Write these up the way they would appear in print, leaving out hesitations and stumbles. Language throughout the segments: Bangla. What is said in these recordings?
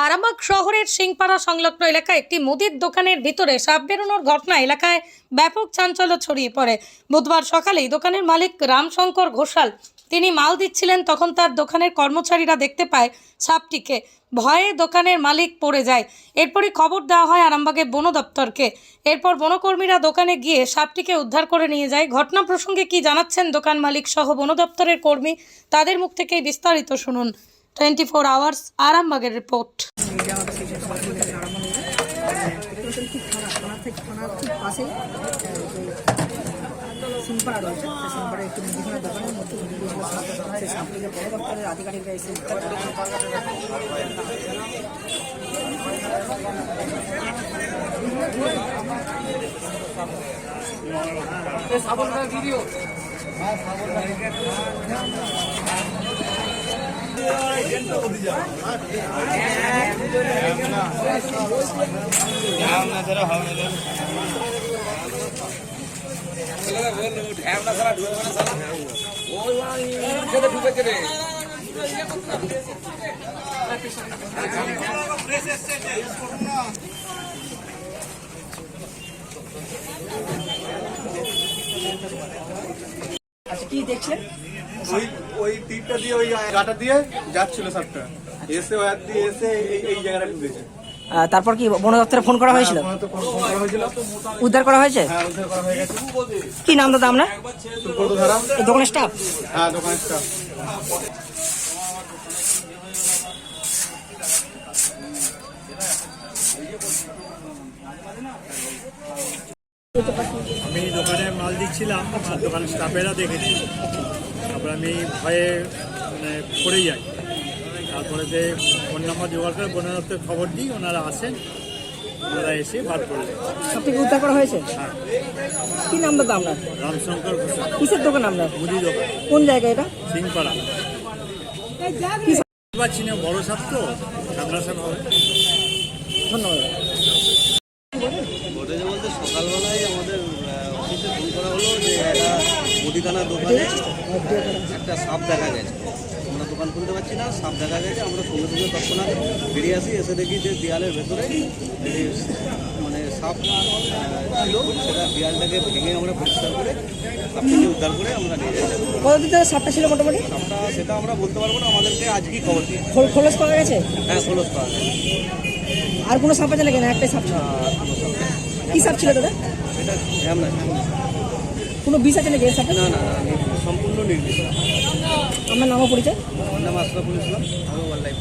আরামবাগ শহরের সিংপাড়া সংলগ্ন এলাকায় একটি মুদির দোকানের ভিতরে সাপ বেরোনোর ঘটনা এলাকায় ব্যাপক চাঞ্চল্য ছড়িয়ে পড়ে। বুধবার সকালেই দোকানের মালিক রামশঙ্কর ঘোষাল তিনি মাল দিচ্ছিলেন, তখন তার দোকানের কর্মচারীরা দেখতে পায় সাপটিকে। ভয়ে দোকানের মালিক পড়ে যায়। এরপরই খবর দেওয়া হয় আরামবাগের বন দপ্তরকে। এরপর বনকর্মীরা দোকানে গিয়ে সাপটিকে উদ্ধার করে নিয়ে যায়। ঘটনা প্রসঙ্গে কি জানাচ্ছেন দোকান মালিক সহ বন দপ্তরের কর্মী, তাদের মুখ থেকেই বিস্তারিত শুনুন। 24 আওয়ার্স আরামবাগের রিপোর্ট। সিম্পাড়া রয়েছে, সিম্পাড়া একটি মুদিখানার দোকানের মধ্যে সেই সাপটিকে বন দপ্তরের আধিকারিকরা এসে কি দেখছেন? ওই তীরটা দিয়ে ওই গাটা দিয়ে যাচ্ছিল সাপটা, এসে ওই হাত দিয়ে এসে এই জায়গাটা ঢুকেছে। তারপর কি বন দপ্তরে ফোন করা হয়েছিল? উদ্ধার করা হয়েছে? হ্যাঁ, উদ্ধার করা হয়ে গেছে। কি নাম দাদা আমরা? দোকানের স্টাফ? হ্যাঁ, দোকানের স্টাফ। আমি দোকানে মাল দিচ্ছিলাম, দোকানের স্টাফেরা দেখেছি। তারপরে আমি ভয়ে পড়ে যাই। তারপরে যে ফোন নাম্বার জোগাড় করে বন দপ্তরে খবর দিই, ওনারা আসেন, ওনারা এসে বার করলেন। সব থেকে উদ্ধার করা হয়েছে? হ্যাঁ। কি নাম দাদা আমরা? রামশঙ্কর ঘোষাল। কিসের দোকান আমরা? মুদি দোকান। কোন জায়গায় এটা? সিংপাড়া। পাচ্ছি না, বড় সাপ তো, ঠান্ডা সাপ হবে। ধন্যবাদ। বলতে সকালবেলায় আমাদের অফিসে ফোন করা হলো যে একটা মুদিখানার দোকানে একটা সাপ দেখা গেছে। আমরা দোকান খুলতে পারছি না, সাপ দেখা গেছে। আমরা সঙ্গে সঙ্গে তৎক্ষণাৎ বেরিয়ে আসি, এসে দেখি যে দেয়ালের ভেতরে মানে সাপ ছিল। সেটা দেয়ালটাকে ভেঙে আমরা পরিষ্কার করে সাপটাকে উদ্ধার করে আমরা নিয়ে যাই। কতদিন ধরে সাপটা ছিল মোটামুটি? সাপটা সেটা আমরা বলতে পারবো না, আমাদেরকে আজকেই খবর দিয়ে। খোলস পাওয়া গেছে? হ্যাঁ, খোলস পাওয়া গেছে। আর কোনো সাপ আছে নাকি? না, একটাই সাপ ছিল। কি সাপ ছিল দাদা? এটা ঝ্যাম না, কোনো বিষ আছে নাকি এর সাপে? না না, সম্পূর্ণ নির্দিষ্ট। আমার নামও পরিচয়? আমার নাম আশরাফুল ইসলাম, আমি ওয়াইল্ড লাইফ।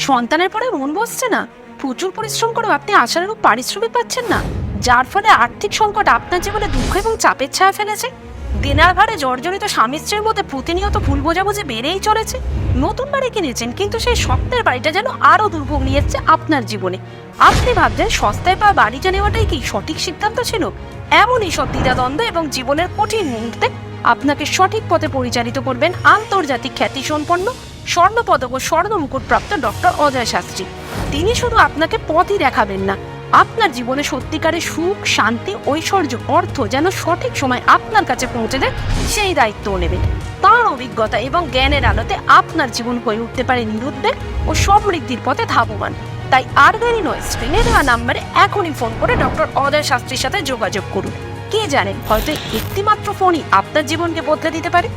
সন্তানের পরে মন বসছে না, প্রচুর পরিশ্রম করেও আপনি আশানুরূপ পারিশ্রমিক পাচ্ছেন না, যার ফলে আর্থিক সংকট আপনার জীবনে দুঃখ এবং চাপের ছায়া ফেলেছে। দেনার ভারে জর্জরিত স্বামী স্ত্রীর মধ্যে প্রতিনিয়ত ভুল বোঝাবুঝি বেড়েই চলেছে। নতুন বাড়ি কিনেছেন, কিন্তু সেই স্বপ্নের বাড়িটা যেন আরও দুর্ভোগ নিয়ে এসছে আপনার জীবনে। আপনি ভাবছেন সস্তায় পাওয়া বাড়িটা নেওয়াটাই কি সঠিক সিদ্ধান্ত ছিল? এমনই সব দ্বিধাদ্বন্দ্ব এবং জীবনের কঠিন মুহূর্তে আপনাকে সঠিক পথে পরিচালিত করবেন আন্তর্জাতিক খ্যাতিসম্পন্ন স্বর্ণপদক ও স্বর্ণ মুকুটপ্রাপ্ত ডক্টর অজয় শাস্ত্রী। তিনি শুধু আপনাকে পথই দেখাবেন না, আপনার জীবনে সত্যিকারের সুখ, শান্তি, ঐশ্বর্য, অর্থ যেন সঠিক সময় আপনার কাছে পৌঁছে দেয়, সেই দায়িত্বও নেবেন। তাঁর অভিজ্ঞতা এবং জ্ঞানের আলোতে আপনার জীবন হয়ে উঠতে পারে নিরুদ্বেগ ও সমৃদ্ধির পথে ধাবমান। তাই আর দেরি নয়, স্ক্রিনে দেওয়া নাম্বারে এখনই ফোন করে ডক্টর অজয় শাস্ত্রীর সাথে যোগাযোগ করুন। কে জানেন, হয়তো একটি মাত্র ফোনই আপনার জীবনকে বদলে দিতে পারে।